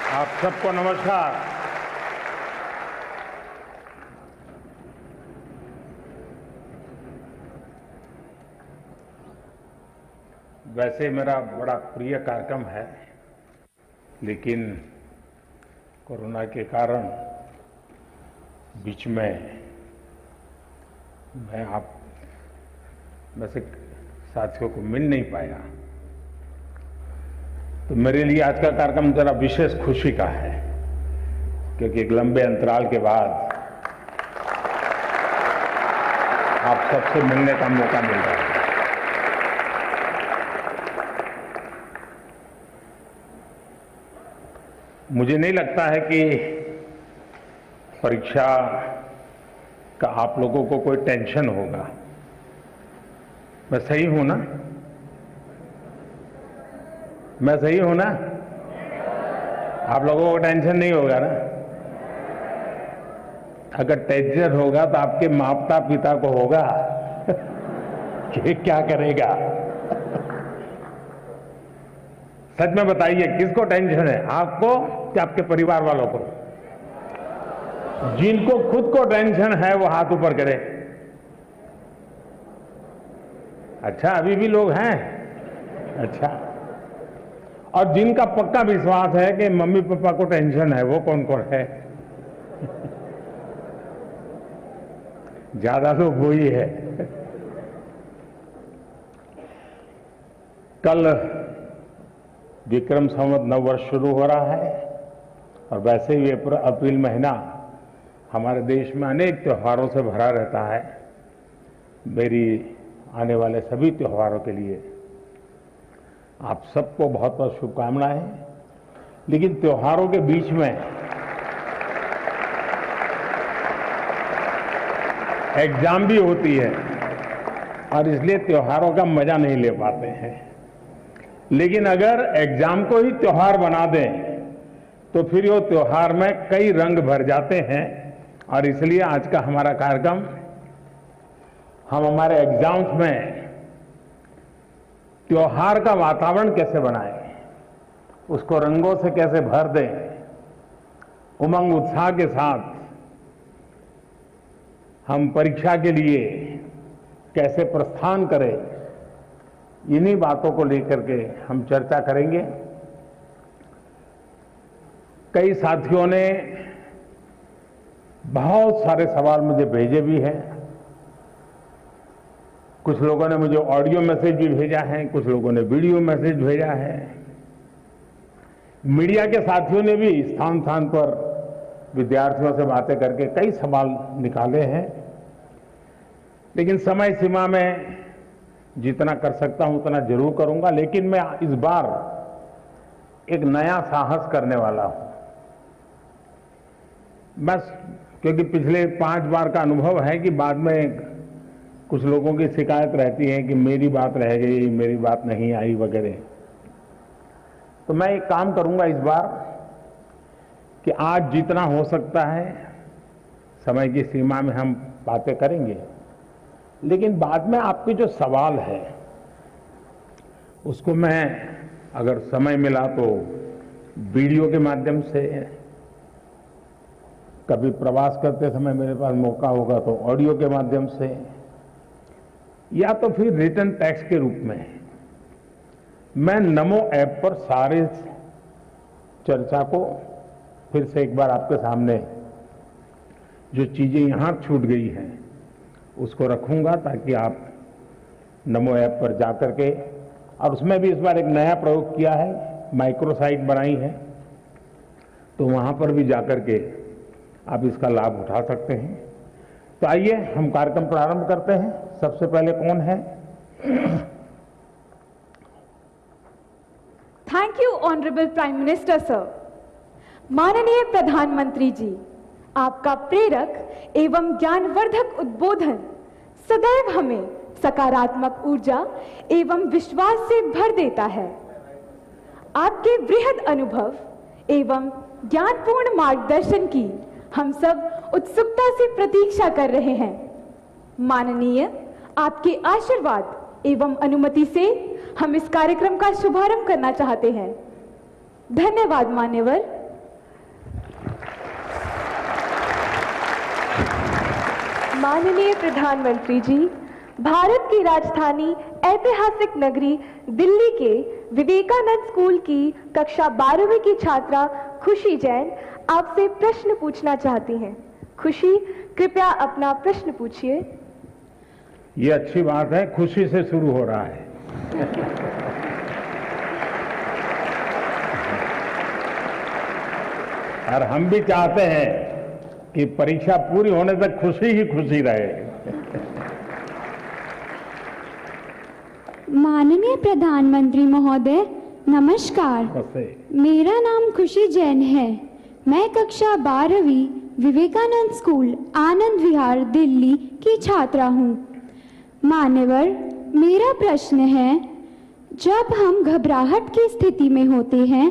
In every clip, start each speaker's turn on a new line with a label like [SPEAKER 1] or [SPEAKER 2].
[SPEAKER 1] आप सबको नमस्कार। वैसे मेरा बड़ा प्रिय कार्यक्रम है, लेकिन कोरोना के कारण बीच में मैं आप में से साथियों को मिल नहीं पाया, तो मेरे लिए आज का कार्यक्रम जरा विशेष खुशी का है, क्योंकि एक लंबे अंतराल के बाद आप सबसे मिलने का मौका मिल रहा है। मुझे नहीं लगता है कि परीक्षा का आप लोगों को कोई टेंशन होगा। मैं सही हूं ना? मैं सही हूं ना? आप लोगों को टेंशन नहीं होगा ना? अगर टेंशन होगा तो आपके माता पिता को होगा कि क्या करेगा। सच में बताइए, किसको टेंशन है, आपको कि आपके परिवार वालों को? जिनको खुद को टेंशन है वो हाथ ऊपर करे। अच्छा, अभी भी लोग हैं? अच्छा, और जिनका पक्का विश्वास है कि मम्मी पापा को टेंशन है, वो कौन कौन है? ज्यादा लोग वही है। कल विक्रम संवत नव वर्ष शुरू हो रहा है, और वैसे ही अप्रैल महीना हमारे देश में अनेक त्योहारों से भरा रहता है। मेरी आने वाले सभी त्योहारों के लिए आप सबको बहुत बहुत शुभकामनाएं। लेकिन त्योहारों के बीच में एग्जाम भी होती है, और इसलिए त्योहारों का मजा नहीं ले पाते हैं। लेकिन अगर एग्जाम को ही त्योहार बना दें तो फिर वो त्योहार में कई रंग भर जाते हैं। और इसलिए आज का हमारा कार्यक्रम, हम हमारे एग्जाम्स में त्योहार का वातावरण कैसे बनाएं, उसको रंगों से कैसे भर दें, उमंग उत्साह के साथ हम परीक्षा के लिए कैसे प्रस्थान करें, इन्हीं बातों को लेकर के हम चर्चा करेंगे। कई साथियों ने बहुत सारे सवाल मुझे भेजे भी हैं। कुछ लोगों ने मुझे ऑडियो मैसेज भी भेजा है, कुछ लोगों ने वीडियो मैसेज भेजा है। मीडिया के साथियों ने भी स्थान स्थान पर विद्यार्थियों से बातें करके कई सवाल निकाले हैं। लेकिन समय सीमा में जितना कर सकता हूं उतना जरूर करूंगा। लेकिन मैं इस बार एक नया साहस करने वाला हूं। बस क्योंकि पिछले 5 बार का अनुभव है कि बाद में कुछ लोगों की शिकायत रहती है कि मेरी बात रह गई, मेरी बात नहीं आई वगैरह। तो मैं एक काम करूंगा इस बार कि आज जितना हो सकता है समय की सीमा में हम बातें करेंगे, लेकिन बाद में आपके जो सवाल है उसको मैं अगर समय मिला तो वीडियो के माध्यम से, कभी प्रवास करते समय मेरे पास मौका होगा तो ऑडियो के माध्यम से, या तो फिर रिटन टेक्स्ट के रूप में मैं नमो ऐप पर सारे चर्चा को फिर से एक बार आपके सामने, जो चीजें यहां छूट गई हैं उसको रखूंगा, ताकि आप नमो ऐप पर जाकर के, और उसमें भी इस बार एक नया प्रयोग किया है, माइक्रो साइट बनाई है, तो वहां पर भी जाकर के आप इसका लाभ उठा सकते हैं। तो आइए हम कार्यक्रम प्रारंभ करते हैं। सबसे पहले कौन है?
[SPEAKER 2] Thank you honourable prime minister sir. माननीय प्रधानमंत्री जी, आपका प्रेरक एवं ज्ञानवर्धक उद्बोधन सदैव हमें सकारात्मक ऊर्जा एवं विश्वास से भर देता है। आपके बृहद अनुभव एवं ज्ञानपूर्ण मार्गदर्शन की हम सब उत्सुकता से प्रतीक्षा कर रहे हैं। माननीय, आपके आशीर्वाद एवं अनुमति से हम इस कार्यक्रम का शुभारंभ करना चाहते हैं। धन्यवाद मान्यवर। माननीय प्रधानमंत्री जी, भारत की राजधानी ऐतिहासिक नगरी दिल्ली के विवेकानंद स्कूल की कक्षा 12वीं की छात्रा खुशी जैन आपसे प्रश्न पूछना चाहती हैं। खुशी, कृपया अपना प्रश्न पूछिए।
[SPEAKER 1] ये अच्छी बात है, खुशी से शुरू हो रहा है। और हम भी चाहते हैं कि परीक्षा पूरी होने तक खुशी ही खुशी रहे।
[SPEAKER 3] माननीय प्रधानमंत्री महोदय, नमस्कार।
[SPEAKER 1] नमस्ते।
[SPEAKER 3] मेरा नाम खुशी जैन है। मैं कक्षा 12वीं विवेकानंद स्कूल आनंद विहार दिल्ली की छात्रा हूँ। मान्यवर, मेरा प्रश्न है, जब हम घबराहट की स्थिति में होते हैं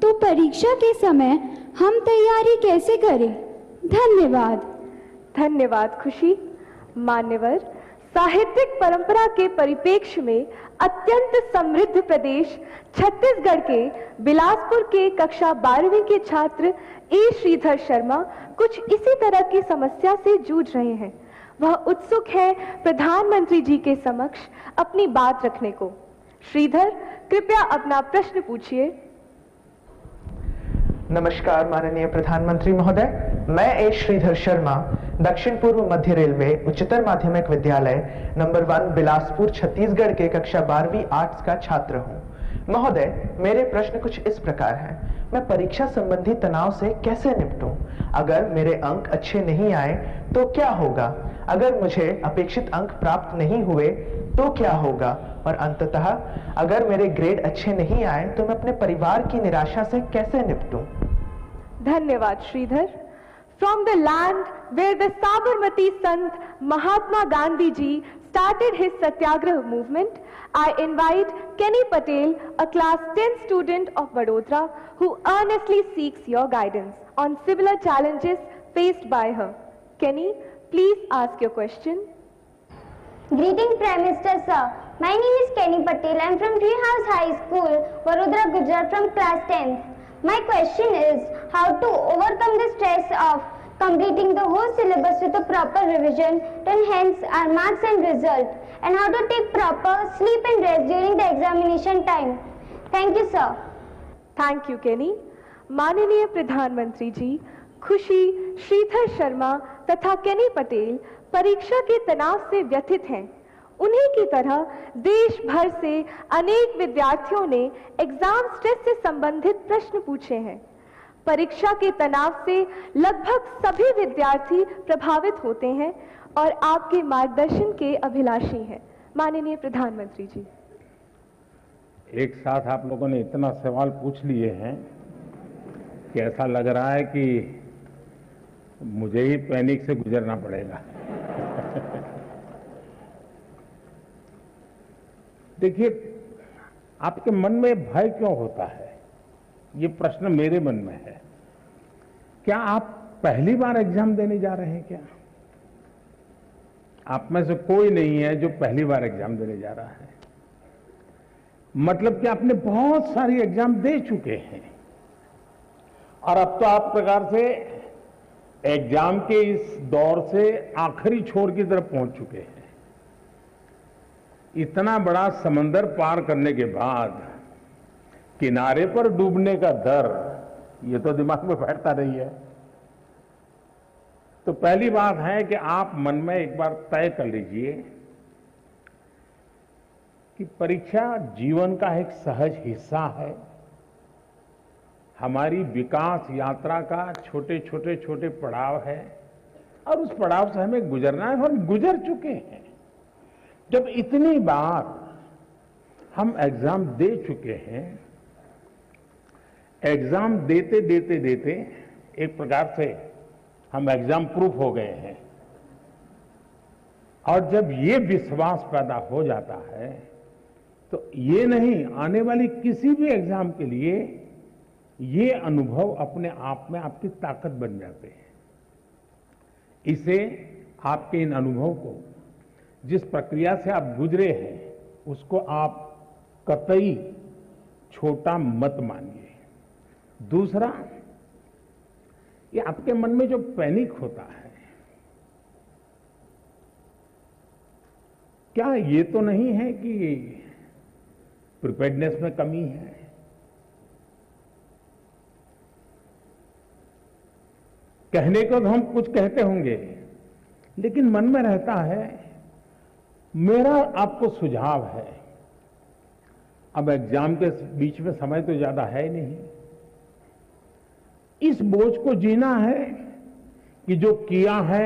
[SPEAKER 3] तो परीक्षा के समय हम तैयारी कैसे करें? धन्यवाद।
[SPEAKER 2] धन्यवाद खुशी। मान्यवर, साहित्यिक परंपरा के परिप्रेक्ष्य में अत्यंत समृद्ध प्रदेश छत्तीसगढ़ के बिलासपुर के कक्षा 12वीं के छात्र ए श्रीधर शर्मा कुछ इसी तरह की समस्या से जूझ रहे हैं। वह उत्सुक है प्रधानमंत्री जी के समक्ष अपनी बात रखने को। श्रीधर, कृपया अपना प्रश्न पूछिए।
[SPEAKER 4] नमस्कार माननीय प्रधानमंत्री महोदय, मैं ए श्रीधर शर्मा दक्षिण पूर्व मध्य रेलवे उच्चतर माध्यमिक विद्यालय नंबर 1 बिलासपुर छत्तीसगढ़ के कक्षा 12वीं आर्ट्स का छात्र हूँ। महोदय, मेरे प्रश्न कुछ इस प्रकार हैं। मैं परीक्षा संबंधी तनाव से कैसे निपटूं? अगर मेरे अंक अच्छे नहीं आए तो क्या होगा? अगर मुझे अपेक्षित अंक प्राप्त नहीं हुए तो क्या होगा? और अंततः अगर मेरे ग्रेड अच्छे नहीं आए तो मैं अपने परिवार की निराशा से कैसे निपटूं?
[SPEAKER 2] धन्यवाद Shridhar. From the land where the Sabarmati Sant Mahatma Gandhi ji started his Satyagraha movement, I invite Kenny Patel, a class 10 student of Vadodara, who earnestly seeks your guidance on similar challenges faced by her. Kenny, please ask your question.
[SPEAKER 5] Greeting Prime Minister sir. My name is Kenny Patel. I am from Treehouse High School, Vadodara, Gujarat, from class 10th. My question is how to overcome the stress of completing the whole syllabus with a proper revision to enhance our marks and result, and how to take proper sleep and rest during the examination time. Thank you sir.
[SPEAKER 2] Thank you Kenny. माननीय प्रधानमंत्री जी, खुशी, श्रीधर शर्मा तथा केनी पटेल परीक्षा के तनाव से व्यथित हैं। उन्हीं की तरह देश भर से अनेक विद्यार्थियों ने एग्जाम स्ट्रेस से संबंधित प्रश्न पूछे हैं। परीक्षा के तनाव से लगभग सभी विद्यार्थी प्रभावित होते हैं और आपके मार्गदर्शन के अभिलाषी हैं। माननीय प्रधानमंत्री जी,
[SPEAKER 1] एक साथ आप लोगों ने इतना सवाल पूछ लिए हैं कि ऐसा लग रहा है कि मुझे ही पैनिक से गुजरना पड़ेगा। देखिए, आपके मन में भय क्यों होता है, ये प्रश्न मेरे मन में है। क्या आप पहली बार एग्जाम देने जा रहे हैं? क्या आप में से कोई नहीं है जो पहली बार एग्जाम देने जा रहा है? मतलब कि आपने बहुत सारी एग्जाम दे चुके हैं और अब तो आप प्रकार से एग्जाम के इस दौर से आखिरी छोर की तरफ पहुंच चुके हैं। इतना बड़ा समंदर पार करने के बाद किनारे पर डूबने का डर, ये तो दिमाग में बैठता नहीं है। तो पहली बात है कि आप मन में एक बार तय कर लीजिए कि परीक्षा जीवन का एक सहज हिस्सा है। हमारी विकास यात्रा का छोटे छोटे पड़ाव है और उस पड़ाव से हमें गुजरना है, हम गुजर चुके हैं। जब इतनी बार हम एग्जाम दे चुके हैं, एग्जाम देते देते देते एक प्रकार से हम एग्जाम प्रूफ हो गए हैं। और जब ये विश्वास पैदा हो जाता है तो ये नहीं, आने वाली किसी भी एग्जाम के लिए ये अनुभव अपने आप में आपकी ताकत बन जाते हैं। इसे, आपके इन अनुभव को, जिस प्रक्रिया से आप गुजरे हैं, उसको आप कतई छोटा मत मानिए। दूसरा, ये आपके मन में जो पैनिक होता है, क्या ये तो नहीं है कि प्रिपेयर्डनेस में कमी है? कहने को तो हम कुछ कहते होंगे, लेकिन मन में रहता है। मेरा आपको सुझाव है, अब एग्जाम के बीच में समय तो ज्यादा है नहीं, इस बोझ को जीना है कि जो किया है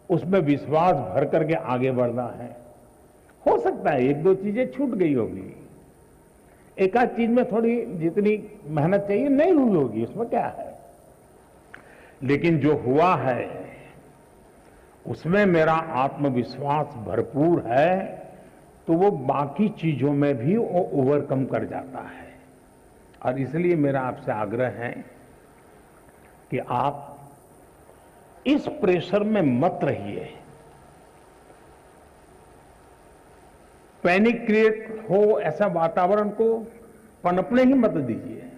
[SPEAKER 1] उसमें विश्वास भर करके आगे बढ़ना है। हो सकता है एक दो चीजें छूट गई होगी, एक आध चीज में थोड़ी जितनी मेहनत चाहिए नहीं हुई होगी, उसमें क्या है, लेकिन जो हुआ है उसमें मेरा आत्मविश्वास भरपूर है, तो वो बाकी चीजों में भी वो ओवरकम कर जाता है। और इसलिए मेरा आपसे आग्रह है कि आप इस प्रेशर में मत रहिए, पैनिक क्रिएट हो ऐसा वातावरण को पनपने ही मत दीजिए।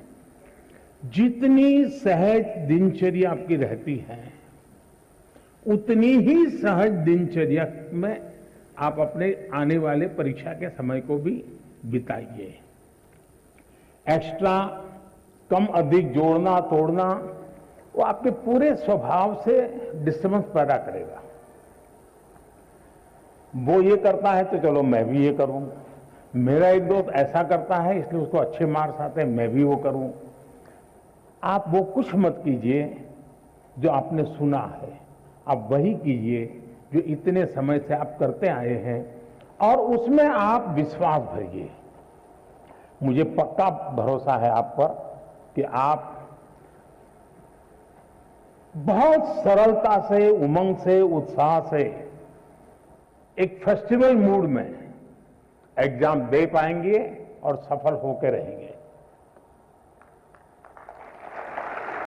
[SPEAKER 1] जितनी सहज दिनचर्या आपकी रहती है, उतनी ही सहज दिनचर्या में आप अपने आने वाले परीक्षा के समय को भी बिताइए। एक्स्ट्रा कम अधिक जोड़ना तोड़ना वो आपके पूरे स्वभाव से डिस्टर्बेंस पैदा करेगा। वो ये करता है तो चलो मैं भी ये करूं, मेरा एक दोस्त ऐसा करता है इसलिए उसको अच्छे मार्क्स आते हैं, मैं भी वो करूं। आप वो कुछ मत कीजिए जो आपने सुना है, आप वही कीजिए जो इतने समय से आप करते आए हैं, और उसमें आप विश्वास भरिए। मुझे पक्का भरोसा है आप पर कि आप बहुत सरलता से, उमंग से, उत्साह से, एक फेस्टिवल मूड में एग्जाम दे पाएंगे और सफल होकर रहेंगे।